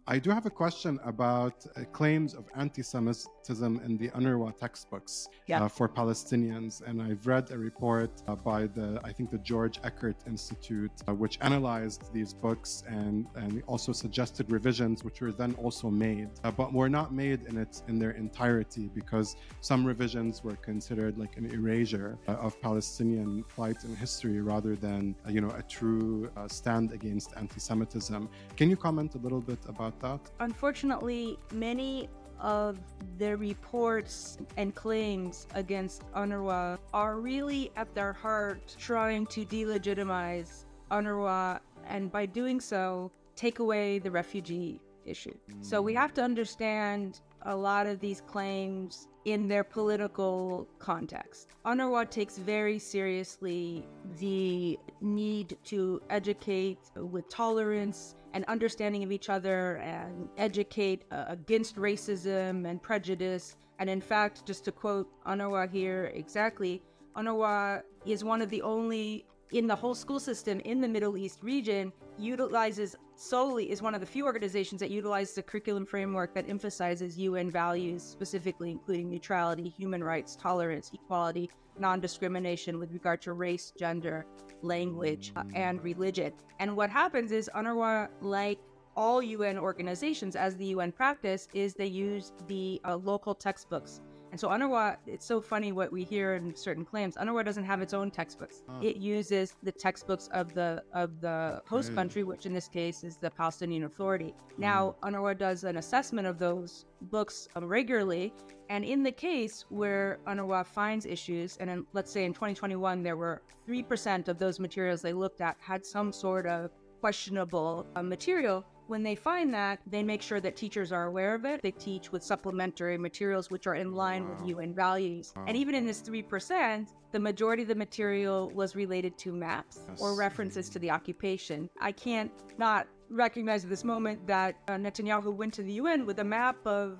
I do have a question about claims of anti-Semitism in the UNRWA textbooks for Palestinians. And I've read a report by I think the George Eckert Institute, which analyzed these books and also suggested revisions, which were then also made, but were not made in their entirety, because some revisions were considered like an erasure of Palestinian plight in history rather than, a true stand against anti-Semitism. Can you comment a little bit about that? Unfortunately, many of the reports and claims against UNRWA are really at their heart trying to delegitimize UNRWA, and by doing so, take away the refugee issue. So we have to understand a lot of these claims in their political context. UNRWA takes very seriously the need to educate with tolerance and understanding of each other and educate against racism and prejudice. And in fact, just to quote UNRWA here exactly, UNRWA is one of the only in the whole school system in the Middle East region is one of the few organizations that utilizes a curriculum framework that emphasizes UN values, specifically including neutrality, human rights, tolerance, equality, non-discrimination with regard to race, gender, language, and religion. And what happens is UNRWA, like all UN organizations, as the UN practice, is they use the local textbooks. And so UNRWA, it's so funny what we hear in certain claims. UNRWA doesn't have its own textbooks. It uses the textbooks of the host country, which in this case is the Palestinian Authority. Now, UNRWA does an assessment of those books regularly. And in the case where UNRWA finds issues, and let's say in 2021, there were 3% of those materials they looked at had some sort of questionable material. When they find that, they make sure that teachers are aware of it. They teach with supplementary materials which are in line with UN values. And even in this 3%, the majority of the material was related to maps or references to the occupation. I can't not recognize at this moment that Netanyahu went to the UN with a map of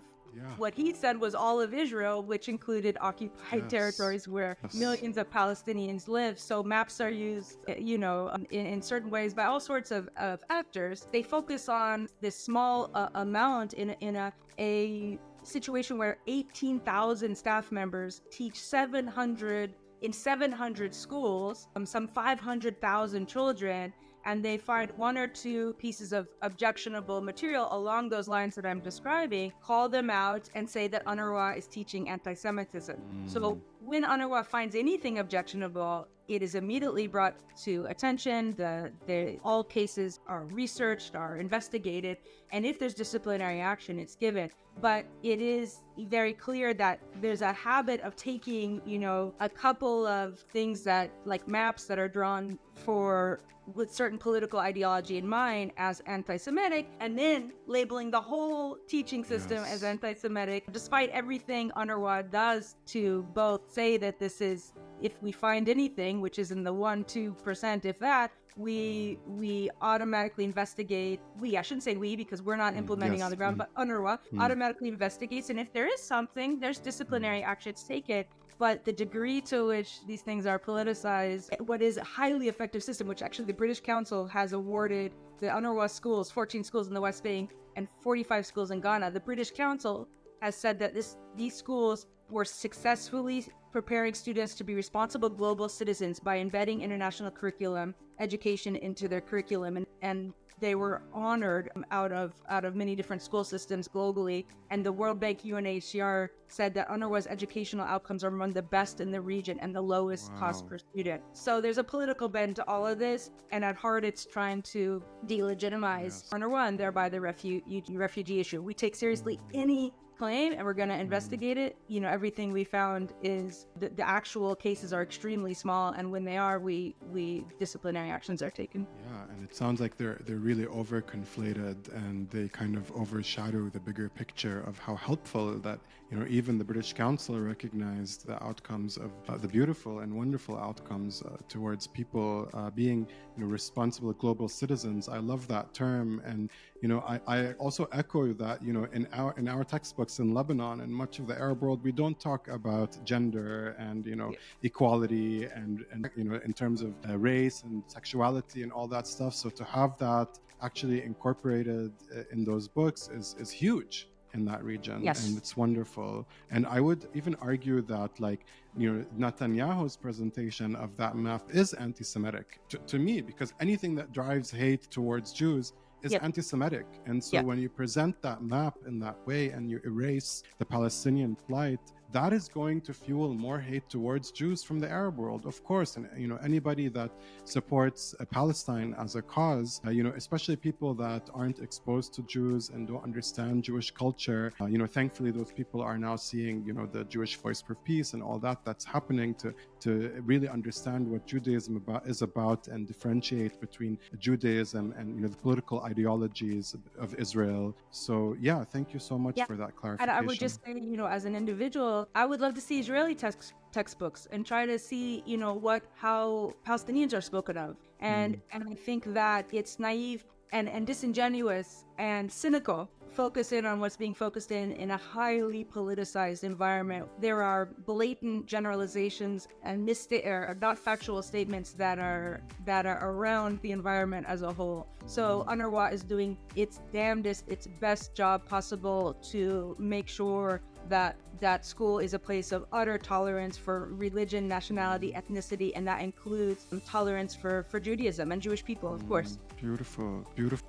what he said was all of Israel, which included occupied territories where millions of Palestinians live. So maps are used, in certain ways by all sorts of actors. They focus on this small amount in a situation where 18,000 staff members teach 700 schools, some 500,000 children, and they find one or two pieces of objectionable material along those lines that I'm describing, call them out and say that UNRWA is teaching anti-Semitism. So when UNRWA finds anything objectionable, it is immediately brought to attention. All cases are researched, are investigated, and if there's disciplinary action, it's given. But it is very clear that there's a habit of taking, a couple of things that, like maps that are drawn with certain political ideology in mind as anti-Semitic, and then labeling the whole teaching system as anti-Semitic, despite everything UNRWA does to both say that this is, if we find anything, which is in the 1-2%, if that, we automatically investigate. I shouldn't say we, because we're not implementing on the ground, but UNRWA automatically investigates. And if there is something, there's disciplinary actions taken. But the degree to which these things are politicized, what is a highly effective system, which actually the British Council has awarded the UNRWA schools, 14 schools in the West Bank and 45 schools in Ghana. The British Council has said that these schools were successfully preparing students to be responsible global citizens by embedding international curriculum education into their curriculum, and they were honored out of many different school systems globally. And the World Bank UNHCR said that UNRWA's educational outcomes are among the best in the region and the lowest cost per student. So there's a political bend to all of this, and at heart it's trying to delegitimize UNRWA and thereby the refugee issue. We take seriously any claim, and we're going to investigate it. Everything we found is the actual cases are extremely small, and when they are, we disciplinary actions are taken. Yeah, and it sounds like they're really overconflated, and they kind of overshadow the bigger picture of how helpful that even the British Council recognized the outcomes of the beautiful and wonderful outcomes towards people being responsible global citizens. I love that term, and I also echo that in our textbook textbooks in Lebanon and much of the Arab world, we don't talk about gender and, equality and in terms of race and sexuality and all that stuff. So to have that actually incorporated in those books is huge in that region. Yes. And it's wonderful. And I would even argue that Netanyahu's presentation of that map is anti-Semitic to me, because anything that drives hate towards Jews is anti-Semitic. And so when you present that map in that way and you erase the Palestinian plight, that is going to fuel more hate towards Jews from the Arab world, of course. And anybody that supports Palestine as a cause, especially people that aren't exposed to Jews and don't understand Jewish culture, thankfully those people are now seeing the Jewish Voice for Peace and all that's happening to really understand what Judaism is about and differentiate between Judaism and the political ideologies of Israel. So thank you so much for that clarification. And I would just say, as an individual, I would love to see Israeli textbooks and try to see, how Palestinians are spoken of. And I think that it's naive and disingenuous and cynical focus in on what's being focused in a highly politicized environment. There are blatant generalizations and not factual statements that are around the environment as a whole. So UNRWA is doing its damnedest, its best job possible to make sure that school is a place of utter tolerance for religion, nationality, ethnicity, and that includes tolerance for Judaism and Jewish people, of course. Beautiful, beautiful.